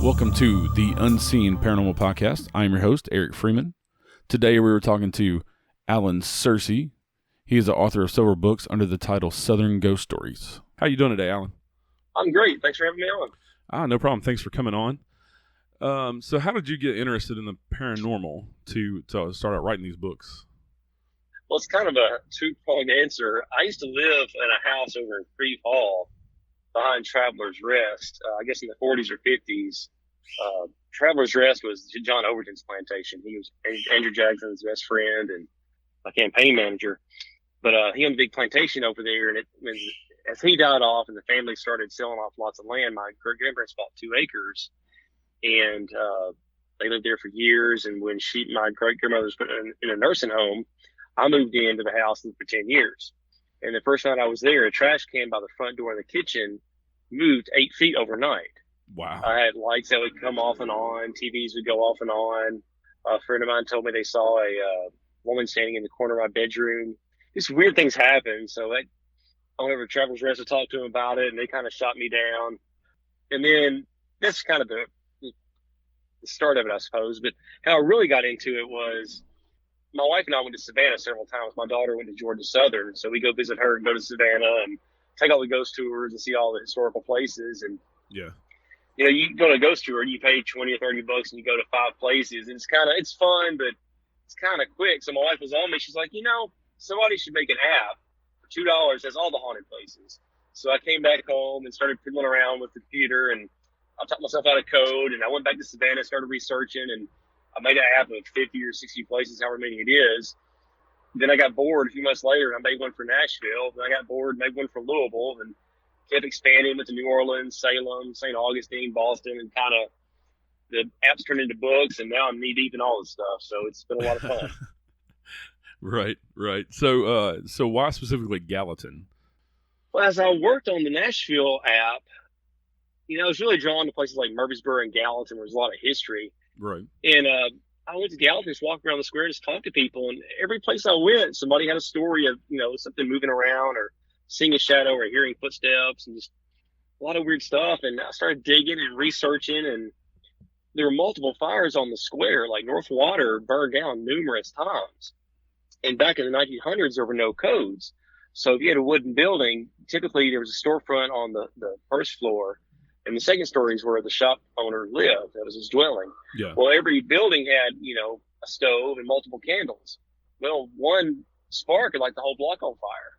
Welcome to the Unseen Paranormal Podcast. I am your host, Eric Freeman. Today we were talking to Alan Sircy. He is the author of several books under the title Southern Ghost Stories. How you doing today, Alan? I'm great. Thanks for having me on. No problem. Thanks for coming on. So how did you get interested in the paranormal to start out writing these books? Well, it's kind of a two-pronged answer. I used to live in a house over in Creve Hall behind Traveler's Rest, I guess in the 40s or 50s. Traveler's Rest was John Overton's plantation. He was Andrew Jackson's best friend and my campaign manager. But he owned a big plantation over there, and as he died off and the family started selling off lots of land, my great-grandparents bought 2 acres, and they lived there for years. And when my great-grandmother was put in a nursing home, I moved into the house for 10 years. And the first night I was there, a trash can by the front door in the kitchen moved 8 feet overnight. Wow. I had lights that would come off and on, TVs would go off and on. A friend of mine told me they saw a woman standing in the corner of my bedroom. Just weird things happen. So I went over to Traveler's Rest to talk to them about it, and they kind of shot me down. And then that's kind of the start of it, I suppose. But how I really got into it was my wife and I went to Savannah several times. My daughter went to Georgia Southern, so we go visit her and go to Savannah and take all the ghost tours and see all the historical places. And yeah, you know, you go to a ghost tour and you pay $20 or $30 and you go to 5 places, and it's fun, but it's kind of quick. So my wife was on me. She's like, somebody should make an app for $2 that's all the haunted places. So I came back home and started fiddling around with the computer, and I taught myself how to code, and I went back to Savannah, started researching, and I made an app of 50 or 60 places, however many it is. Then I got bored a few months later, and I made one for Nashville. Then I got bored, made one for Louisville, and kept expanding, went to New Orleans, Salem, St. Augustine, Boston, and kind of the apps turned into books, and now I'm knee-deep in all this stuff. So it's been a lot of fun. Right. So why specifically Gallatin? Well, as I worked on the Nashville app, I was really drawn to places like Murfreesboro and Gallatin, where there's a lot of history. Right. And I went to Gallatin, just walked around the square, just talked to people. And every place I went, somebody had a story of, something moving around or seeing a shadow or hearing footsteps and just a lot of weird stuff. And I started digging and researching, and there were multiple fires on the square. Like North Water burned down numerous times. And back in the 1900s, there were no codes. So if you had a wooden building, typically there was a storefront on the first floor. And the second story is where the shop owner lived. That was his dwelling. Yeah. Well, every building had, a stove and multiple candles. Well, one spark could light the whole block on fire.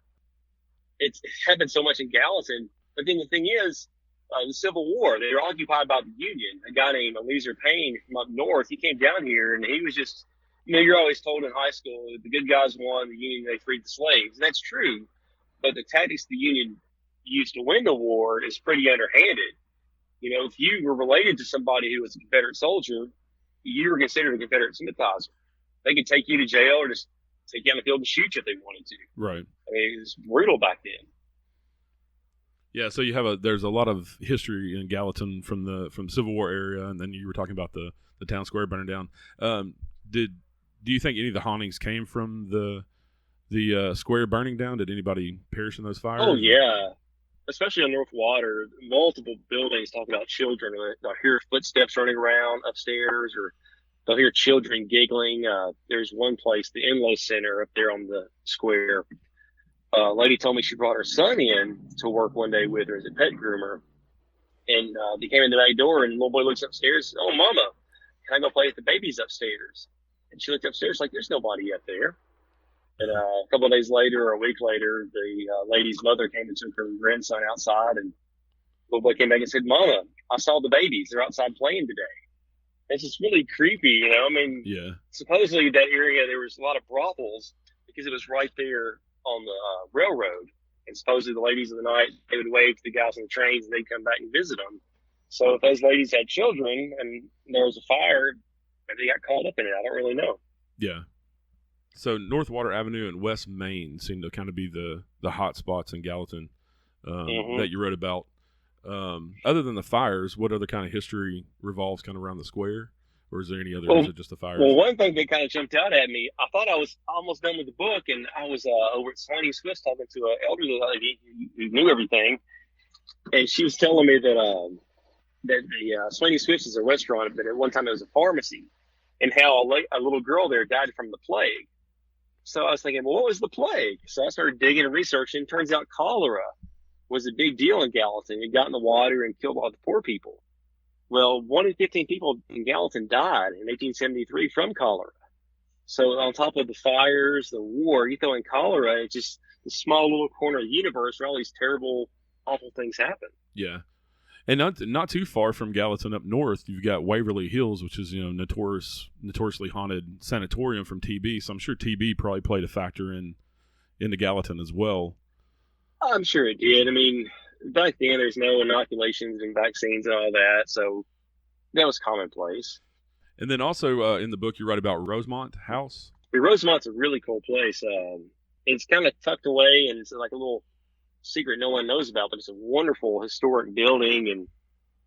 It's happened so much in Gallatin. But then the thing is, the Civil War, they were occupied by the Union. A guy named Eliezer Payne from up north, he came down here, and he was just, you're always told in high school that the good guys won, the Union, they freed the slaves. And that's true. But the tactics the Union used to win the war is pretty underhanded. If you were related to somebody who was a Confederate soldier, you were considered a Confederate sympathizer. They could take you to jail or just take you on the field and shoot you if they wanted to. Right. It was brutal back then. Yeah, so there's a lot of history in Gallatin from the Civil War area, and then you were talking about the town square burning down. Do you think any of the hauntings came from the square burning down? Did anybody perish in those fires? Oh yeah. Especially on North Water, multiple buildings talk about children. They'll hear footsteps running around upstairs, or they'll hear children giggling. There's one place, the Enlow Center up there on the square. A lady told me she brought her son in to work one day with her as a pet groomer. And they came in the back door, and the little boy looks upstairs. Oh, Mama, can I go play with the babies upstairs? And she looked upstairs like, there's nobody up there. And a couple of days later, or a week later, the lady's mother came and took her grandson outside, and the little boy came back and said, Mama, I saw the babies. They're outside playing today. It's just really creepy, Yeah. Supposedly that area, there was a lot of brothels because it was right there on the railroad. And supposedly the ladies of the night, they would wave to the guys on the trains, and they'd come back and visit them. So if those ladies had children and there was a fire, maybe they got caught up in it. I don't really know. Yeah. So North Water Avenue and West Main seem to kind of be the hot spots in Gallatin that you wrote about. Other than the fires, what other kind of history revolves kind of around the square? Or is there any other, or is it just the fires? Well, one thing that kind of jumped out at me, I thought I was almost done with the book, and I was over at Swanee Swiss talking to an elderly lady who knew everything. And she was telling me that that the Sweeney Swift's is a restaurant, but at one time it was a pharmacy, and how a little girl there died from the plague. So I was thinking, well, what was the plague? So I started digging and researching. Turns out cholera was a big deal in Gallatin. It got in the water and killed a lot of the poor people. Well, 1 in 15 people in Gallatin died in 1873 from cholera. So on top of the fires, the war, you throw in cholera, it's just the small little corner of the universe where all these terrible, awful things happen. Yeah. And not too far from Gallatin up north, you've got Waverly Hills, which is, notoriously haunted sanatorium from TB. So I'm sure TB probably played a factor into Gallatin as well. I'm sure it did. I mean, back then there's no inoculations and vaccines and all that, so that was commonplace. And then also in the book you write about Rosemont House. Rosemont's a really cool place. It's kind of tucked away, and it's like a little secret no one knows about, but it's a wonderful historic building and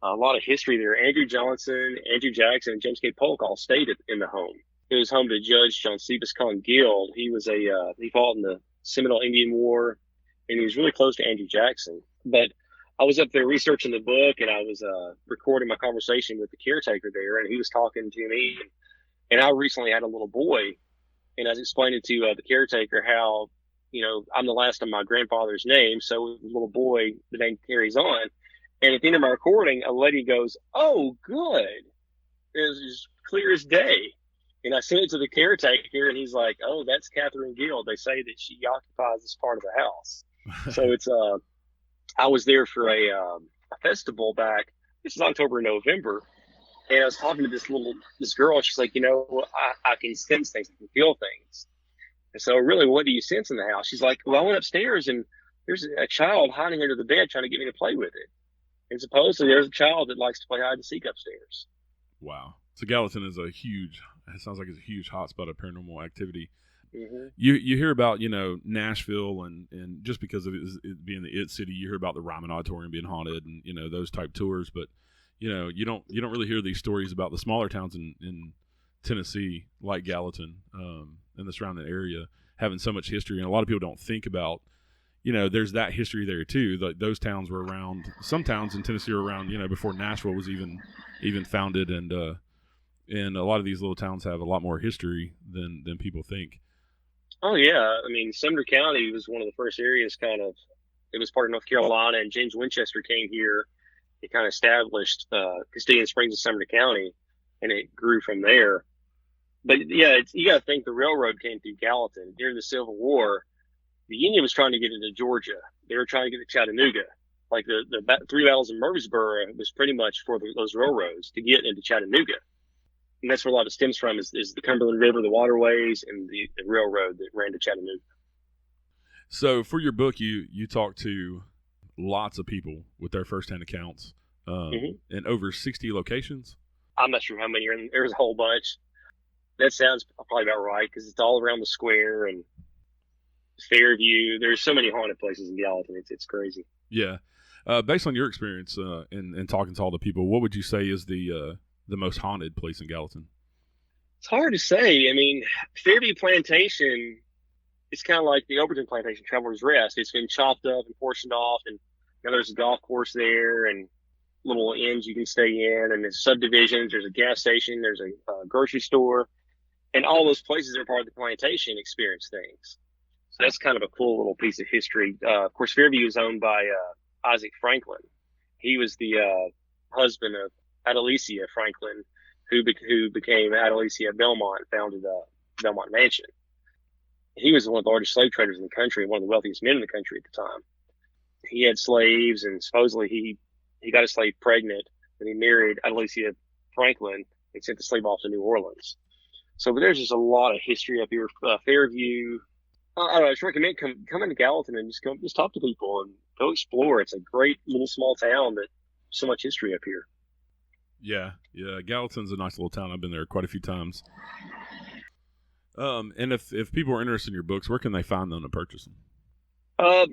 a lot of history there. Andrew Johnson, Andrew Jackson, and James K. Polk all stayed in the home. It was home to Judge John Sebus Guild. He was he fought in the Seminole Indian War, and he was really close to Andrew Jackson. But I was up there researching the book, and I was recording my conversation with the caretaker there, and he was talking to me. And I recently had a little boy, and I was explaining to the caretaker how, I'm the last of my grandfather's name, so the little boy, the name carries on. And at the end of my recording, a lady goes, "Oh, good." It was as clear as day. And I sent it to the caretaker, and he's like, "Oh, that's Catherine Guild. They say that she occupies this part of the house." So it's I was there for a festival back. This is October, November, and I was talking to this girl. And she's like, I can sense things, I can feel things. And so, really, what do you sense in the house? She's like, well, I went upstairs and there's a child hiding under the bed trying to get me to play with it. And supposedly there's a child that likes to play hide and seek upstairs. Wow. So Gallatin is it sounds like it's a huge hotspot of paranormal activity. Mm-hmm. You hear about, Nashville and just because of it being the it city, you hear about the Ryman Auditorium being haunted and, those type tours. But, you don't really hear these stories about the smaller towns in Tennessee like Gallatin and the surrounding area having so much history. And a lot of people don't think about, there's that history there too. Those towns were around. Some towns in Tennessee were around, before Nashville was even founded. And a lot of these little towns have a lot more history than people think. Oh, yeah. I mean, Sumner County was one of the first areas it was part of North Carolina, and James Winchester came here. He kind of established Castilian Springs in Sumner County, and it grew from there. But, yeah, you got to think the railroad came through Gallatin. During the Civil War, the Union was trying to get into Georgia. They were trying to get to Chattanooga. Like the 3 battles of Murfreesboro was pretty much for those railroads to get into Chattanooga. And that's where a lot of it stems from is the Cumberland River, the waterways, and the railroad that ran to Chattanooga. So for your book, you talk to lots of people with their firsthand accounts in over 60 locations. I'm not sure how many are in. There's a whole bunch. That sounds probably about right because it's all around the square and Fairview. There's so many haunted places in Gallatin. It's crazy. Yeah. Based on your experience in talking to all the people, what would you say is the most haunted place in Gallatin? It's hard to say. I mean, Fairview Plantation is kind of like the Overton Plantation, Travelers Rest. It's been chopped up and portioned off, and there's a golf course there and little inns you can stay in, and there's subdivisions. There's a gas station. There's a grocery store, and all those places that are part of the plantation experience things. So that's kind of a cool little piece of history. Of course, Fairview is owned by Isaac Franklin. He was the husband of Adelicia Franklin, who became Adelicia Belmont, founded Belmont Mansion. He was one of the largest slave traders in the country and one of the wealthiest men in the country at the time. He had slaves, and supposedly he got a slave pregnant, and he married Adelicia Franklin and sent the slave off to New Orleans. So but there's just a lot of history up here. Fairview. I just recommend come into Gallatin and just talk to people and go explore. It's a great little small town that so much history up here. Yeah. Gallatin's a nice little town. I've been there quite a few times. And if people are interested in your books, where can they find them to purchase them?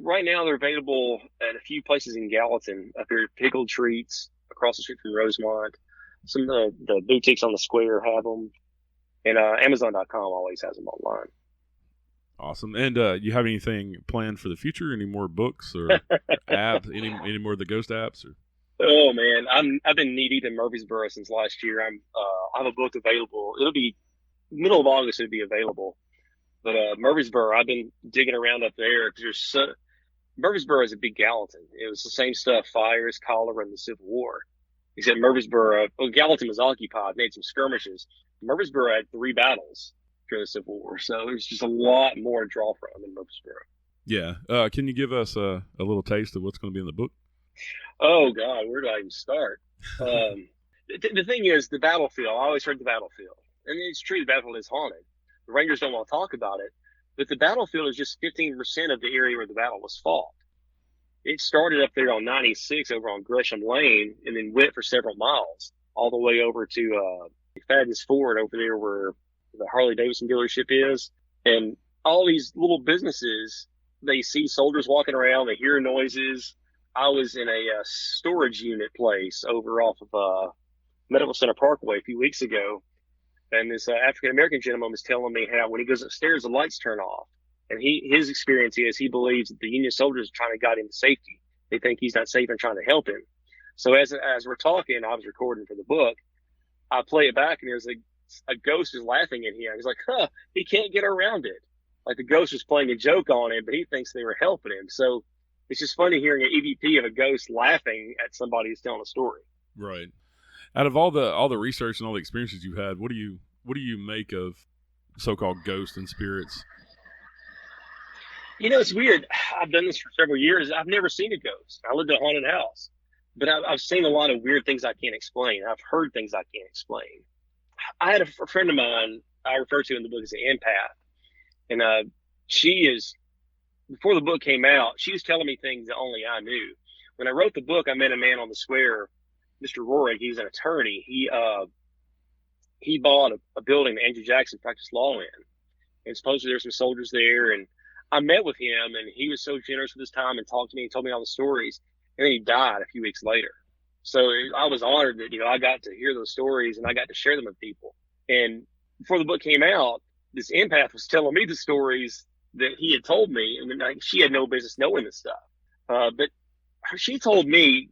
Right now they're available at a few places in Gallatin. Up here at Pickled Treats, across the street from Rosemont. Some of the boutiques on the square have them. And Amazon.com always has them online. Awesome. And you have anything planned for the future? Any more books or apps? Any more of the ghost apps? Or? Oh man, I've been knee deep in Murfreesboro since last year. I have a book available. It'll be middle of August. It'll be available. But Murfreesboro, I've been digging around up there because Murfreesboro is a big Gallatin. It was the same stuff: fires, cholera, and the Civil War. Except Murfreesboro, well, Gallatin was occupied. They had some skirmishes. Murfreesboro had 3 battles during the Civil War, so there's just a lot more to draw from in Murfreesboro. Yeah. Can you give us a little taste of what's going to be in the book? Oh God, where do I even start? The thing is, the battlefield. I always heard the battlefield, and it's true. The battlefield is haunted. The Rangers don't want to talk about it, but the battlefield is just 15% of the area where the battle was fought. It started up there on 96 over on Gresham Lane, and then went for several miles all the way over to Fadden's Ford over there where the Harley Davidson dealership is, and all these little businesses. They see soldiers walking around. They hear noises. I was in a storage unit place over off of Medical Center Parkway a few weeks ago, and this African American gentleman was telling me how when he goes upstairs, the lights turn off. And his experience is he believes that the Union soldiers are trying to guide him to safety. They think he's not safe and trying to help him. So as we're talking, I was recording for the book. I play it back, and there's a ghost is laughing at him. He's like, he can't get around it. Like the ghost was playing a joke on him, but he thinks they were helping him. So it's just funny hearing an EVP of a ghost laughing at somebody who's telling a story. Right. Out of all the research and all the experiences you've had, what do you make of so-called ghosts and spirits? You know, it's weird. I've done this for several years. I've never seen a ghost. I lived in a haunted house, but I've seen a lot of weird things I can't explain. I've heard things I can't explain. I had a friend of mine I refer to in the book as an empath, and she is. Before the book came out, she was telling me things that only I knew. When I wrote the book, I met a man on the square, Mr. Rorig. He's an attorney. He bought a building that Andrew Jackson practiced law in, and supposedly there's some soldiers there. And I met with him, and he was so generous with his time and talked to me and told me all the stories. And then he died a few weeks later. So I was honored that I got to hear those stories and I got to share them with people. And before the book came out, this empath was telling me the stories that he had told me, and then she had no business knowing this stuff. But she told me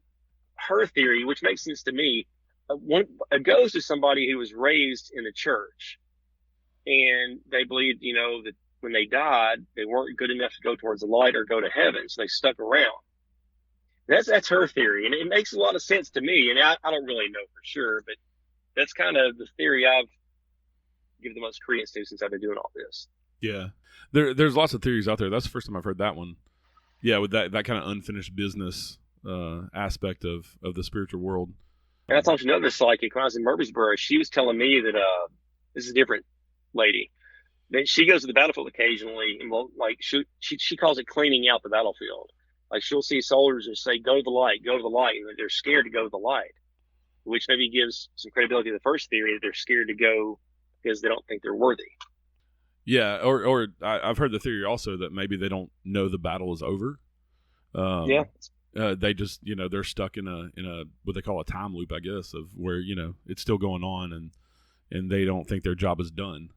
her theory, which makes sense to me. A ghost is somebody who was raised in the church, and they believed, that when they died, they weren't good enough to go towards the light or go to heaven, so they stuck around. That's her theory, and it makes a lot of sense to me. And I don't really know for sure, but that's kind of the theory I've given the most credence to since I've been doing all this. Yeah, there's lots of theories out there. That's the first time I've heard that one. Yeah, with that kind of unfinished business aspect of the spiritual world. And I talked to another psychic when I was in Murfreesboro. She was telling me that this is a different lady. That she goes to the battlefield occasionally, and she calls it cleaning out the battlefield. Like she'll see soldiers and say, "Go to the light, go to the light," and they're scared to go to the light, which maybe gives some credibility to the first theory that they're scared to go because they don't think they're worthy. Yeah, or I've heard the theory also that maybe they don't know the battle is over. Yeah. They just they're stuck in a what they call a time loop, I guess, of where it's still going on and they don't think their job is done.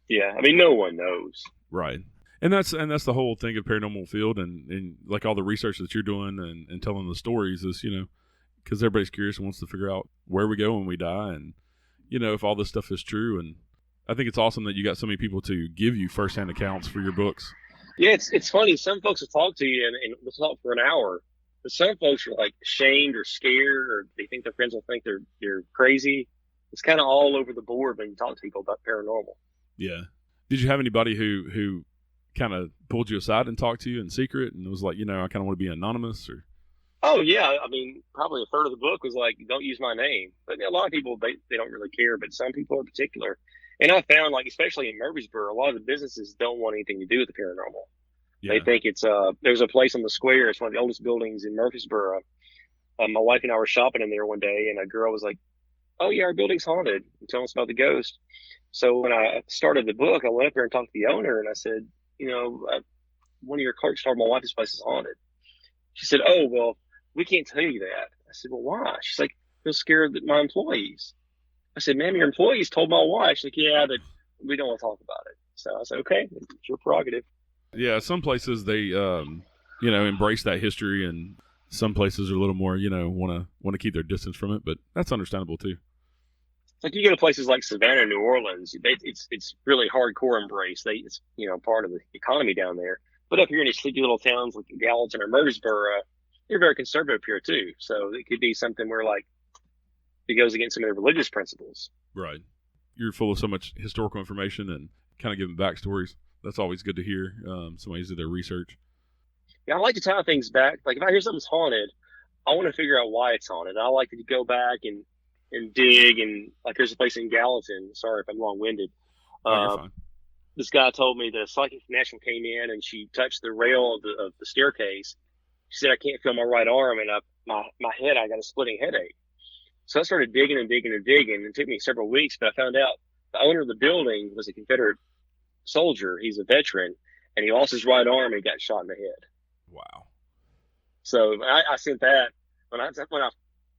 Yeah, I mean no one knows. Right. And that's the whole thing of paranormal field and like all the research that you're doing and telling the stories is, because everybody's curious and wants to figure out where we go when we die and, if all this stuff is true. And I think it's awesome that you got so many people to give you firsthand accounts for your books. Yeah, it's funny. Some folks will talk to you and we'll talk for an hour, but some folks are like ashamed or scared or they think their friends will think they're crazy. It's kind of all over the board when you talk to people about paranormal. Yeah. Did you have anybody who kind of pulled you aside and talked to you in secret and was like, I kind of want to be anonymous? Or Oh yeah, I mean probably a third of the book was like, don't use my name. But a lot of people they don't really care, but some people in particular. And I found especially in Murfreesboro, a lot of the businesses don't want anything to do with the paranormal. Yeah. They think it's there's a place on the square. It's one of the oldest buildings in Murfreesboro. My wife and I were shopping in there one day, and a girl was like, "Oh yeah, our building's haunted. Tell us about the ghost." So when I started the book, I went up there and talked to the owner, and I said, one of your clerks told my wife this place is haunted. She said, "Oh well, we can't tell you that." I said, "Well, why?" She's like, "They're scared that my employees." I said, "Ma'am, your employees told my wife." She's like, "Yeah, but we don't want to talk about it." So I said, "Okay, it's your prerogative." Yeah, some places they, embrace that history and some places are a little more, want to keep their distance from it, but that's understandable too. It's like you go to places like Savannah, New Orleans, it's really hardcore embrace. It's part of the economy down there. But up here in these sleepy little towns like Gallatin or Murfreesboro, they're very conservative here too. So it could be something where like it goes against some of their religious principles. Right. You're full of so much historical information and kind of giving backstories. That's always good to hear. Somebody's did their research. Yeah, I like to tie things back. Like if I hear something's haunted, I want to figure out why it's haunted. I like to go back and dig, and like there's a place in Gallatin. Sorry if I'm long winded. Oh, you're fine. This guy told me that a psychic from Nashville came in and she touched the rail of the staircase. She said, I can't feel my right arm, and my head, I got a splitting headache. So I started digging and digging and digging. It took me several weeks, but I found out the owner of the building was a Confederate soldier. He's a veteran, and he lost his right arm and got shot in the head. Wow. So I sent that when I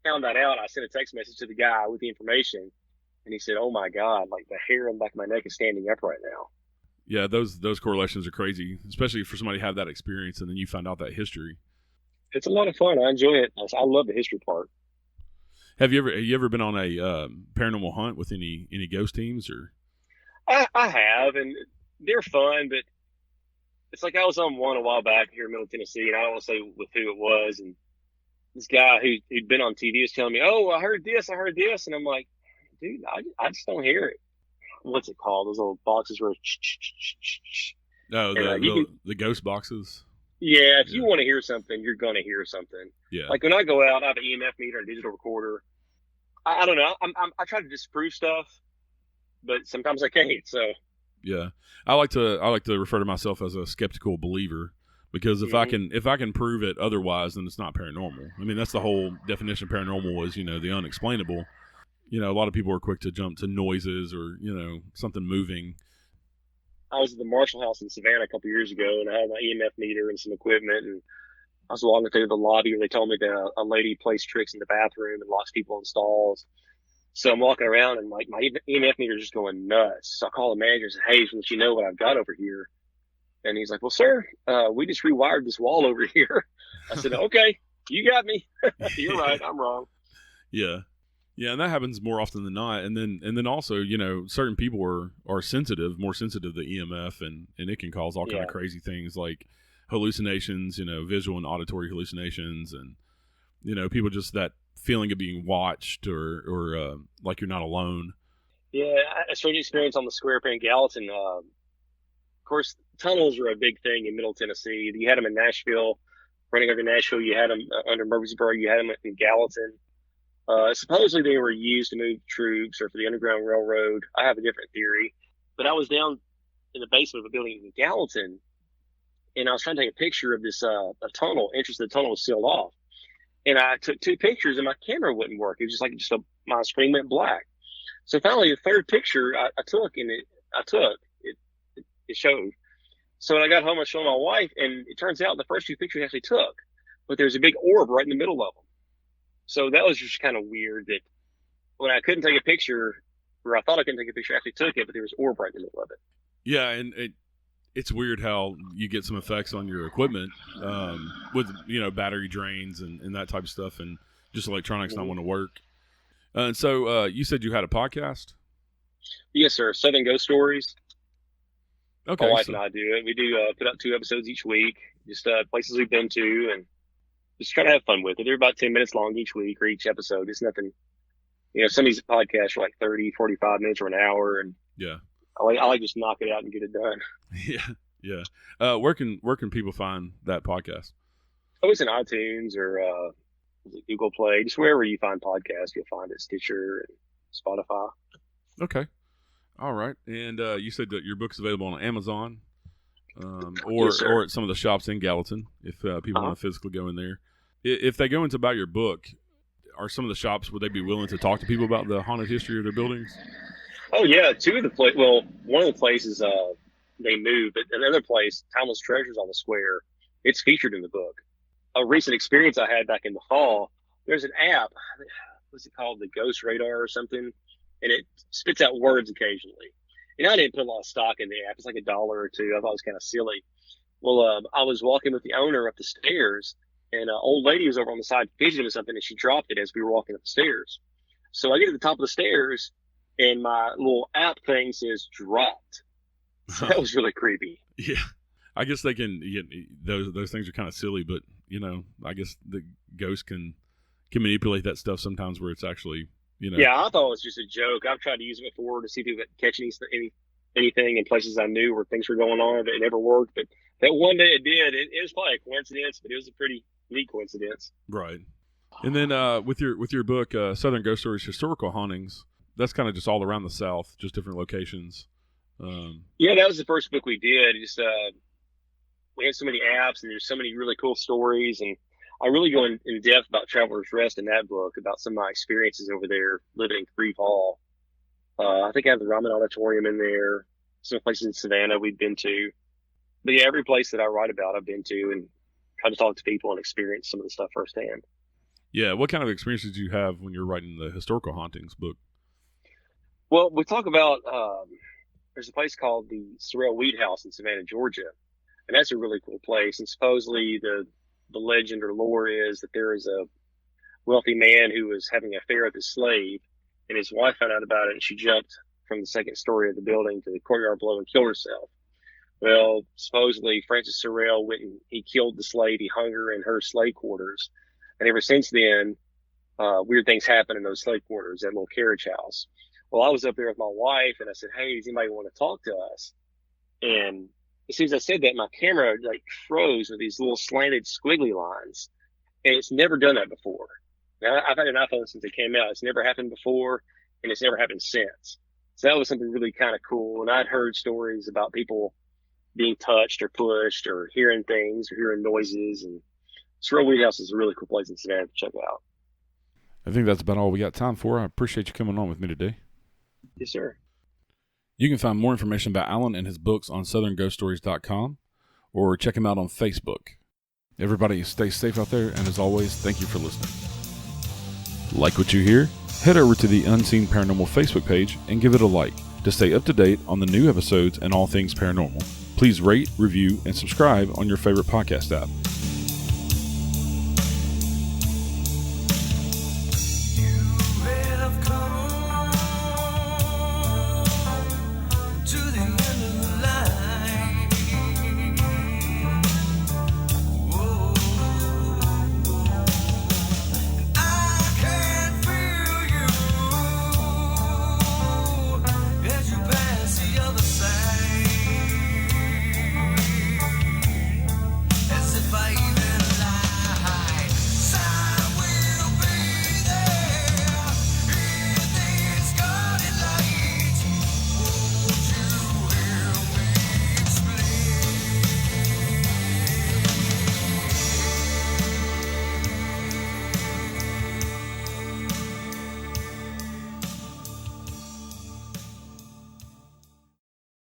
found that out. I sent a text message to the guy with the information, and he said, "Oh my God, like the hair on the back of my neck is standing up right now." Yeah, those correlations are crazy, especially for somebody to have that experience and then you find out that history. It's a lot of fun. I enjoy it. I love the history part. Have you ever been on a paranormal hunt with any ghost teams or? I have, and they're fun, but it's like I was on one a while back here in Middle Tennessee, and I don't want to say with who it was, and this guy who'd been on TV was telling me, "Oh, I heard this," and I'm like, "Dude, I just don't hear it." What's it called? Those little boxes where. No, the ghost boxes. Yeah, if you want to hear something, you're going to hear something. Yeah. Like when I go out, I have an EMF meter and a digital recorder. I don't know. I try to disprove stuff, but sometimes I can't. So. Yeah, I like to refer to myself as a skeptical believer because if I can prove it otherwise, then it's not paranormal. I mean, that's the whole definition of paranormal is the unexplainable. A lot of people are quick to jump to noises or something moving. I was at the Marshall House in Savannah a couple years ago, and I had my EMF meter and some equipment, and I was walking through the lobby, and they told me that a lady plays tricks in the bathroom and locks people in stalls. So I'm walking around, and like my EMF meter is just going nuts. So I call the manager and say, "Hey, let you know what I've got over here." And he's like, "Well, sir, we just rewired this wall over here." I said, "Okay, you got me. You're right. I'm wrong." Yeah. Yeah, and that happens more often than not. And then also, certain people are more sensitive to EMF, and it can cause all kind of crazy things like hallucinations, visual and auditory hallucinations, and people just that feeling of being watched or like you're not alone. Yeah, a strange experience on the square up in Gallatin. Of course, tunnels are a big thing in Middle Tennessee. You had them in Nashville, running over Nashville. You had them under Murfreesboro. You had them in Gallatin. Supposedly they were used to move troops or for the Underground Railroad. I have a different theory, but I was down in the basement of a building in Gallatin, and I was trying to take a picture of this a tunnel. Entrance to the tunnel was sealed off, and I took two pictures, and my camera wouldn't work. It was just my screen went black. So finally, the third picture I took, and it showed. So when I got home, I showed my wife, and it turns out the first two pictures I actually took, but there's a big orb right in the middle of them. So that was just kind of weird that when I couldn't take a picture, or I thought I couldn't take a picture, I actually took it, but there was orb right in the middle of it. Yeah, and it's weird how you get some effects on your equipment with battery drains and that type of stuff, and just electronics not want to work. And so you said you had a podcast? Yes, sir. 7 Ghost Stories. Okay. My wife and I do it. We do put out 2 episodes each week, just places we've been to, and just try to have fun with it. They're about 10 minutes long each week or each episode. It's nothing, some of these podcasts are like 30, 45 minutes or an hour. And yeah, I like just knock it out and get it done. Yeah. Yeah. Where can people find that podcast? Oh, it's in iTunes or Google Play, just wherever you find podcasts, you'll find it, Stitcher and Spotify. Okay. All right. And you said that your book's available on Amazon Yes, or at some of the shops in Gallatin if people want to physically go in there. If they go into about your book, are some of the shops, would they be willing to talk to people about the haunted history of their buildings? Oh, yeah. One of the places they moved, but another place, Timeless Treasures on the Square, it's featured in the book. A recent experience I had back in the fall, there's an app, what's it called, the Ghost Radar or something, and it spits out words occasionally. And I didn't put a lot of stock in the app. It's like $1 or $2. I thought it was kind of silly. Well, I was walking with the owner up the stairs, and an old lady was over on the side fidgeting with something, and she dropped it as we were walking up the stairs. So I get to the top of the stairs, and my little app thing says dropped. So that was really creepy. Yeah. I guess they can, those things are kind of silly, but, I guess the ghost can manipulate that stuff sometimes where it's actually, Yeah, I thought it was just a joke. I've tried to use it before to see if it would catch anything in places I knew where things were going on, but it never worked. But that one day it did. It was probably a coincidence, but it was a pretty neat coincidence. Right. And then with your book, Southern Ghost Stories, Historical Hauntings, that's kind of just all around the South, just different locations. Yeah, that was the first book we did. Just we had so many apps, and there's so many really cool stories, and I really go in depth about Traveler's Rest in that book, about some of my experiences over there living in Creve Hall. I think I have the Ramen Auditorium in there, some places in Savannah we've been to. But yeah, every place that I write about I've been to, and try to talk to people and experience some of the stuff firsthand. Yeah, what kind of experiences did you have when you're writing the Historical Hauntings book? Well, we talk about there's a place called the Sorrel Wheat House in Savannah, Georgia, and that's a really cool place. And supposedly the legend or lore is that there is a wealthy man who was having an affair with his slave, and his wife found out about it, and she jumped from the second story of the building to the courtyard below and killed herself. Well, supposedly Francis Sorrel went and he killed the slave. He hung her in her slave quarters, and ever since then, weird things happen in those slave quarters, that little carriage house. Well, I was up there with my wife, and I said, "Hey, does anybody want to talk to us?" And as soon as I said that, my camera froze with these little slanted squiggly lines, and it's never done that before. Now, I've had an iPhone since it came out. It's never happened before, and it's never happened since. So that was something really kind of cool. And I'd heard stories about people being touched or pushed or hearing things or hearing noises. And Sorrel Wheat House is a really cool place in Savannah to check out. I think that's about all we got time for. I appreciate you coming on with me today. Yes, sir. You can find more information about Alan and his books on southernghoststories.com or check him out on Facebook. Everybody stay safe out there, and as always, thank you for listening. Like what you hear? Head over to the Unseen Paranormal Facebook page and give it a like to stay up to date on the new episodes and all things paranormal. Please rate, review, and subscribe on your favorite podcast app.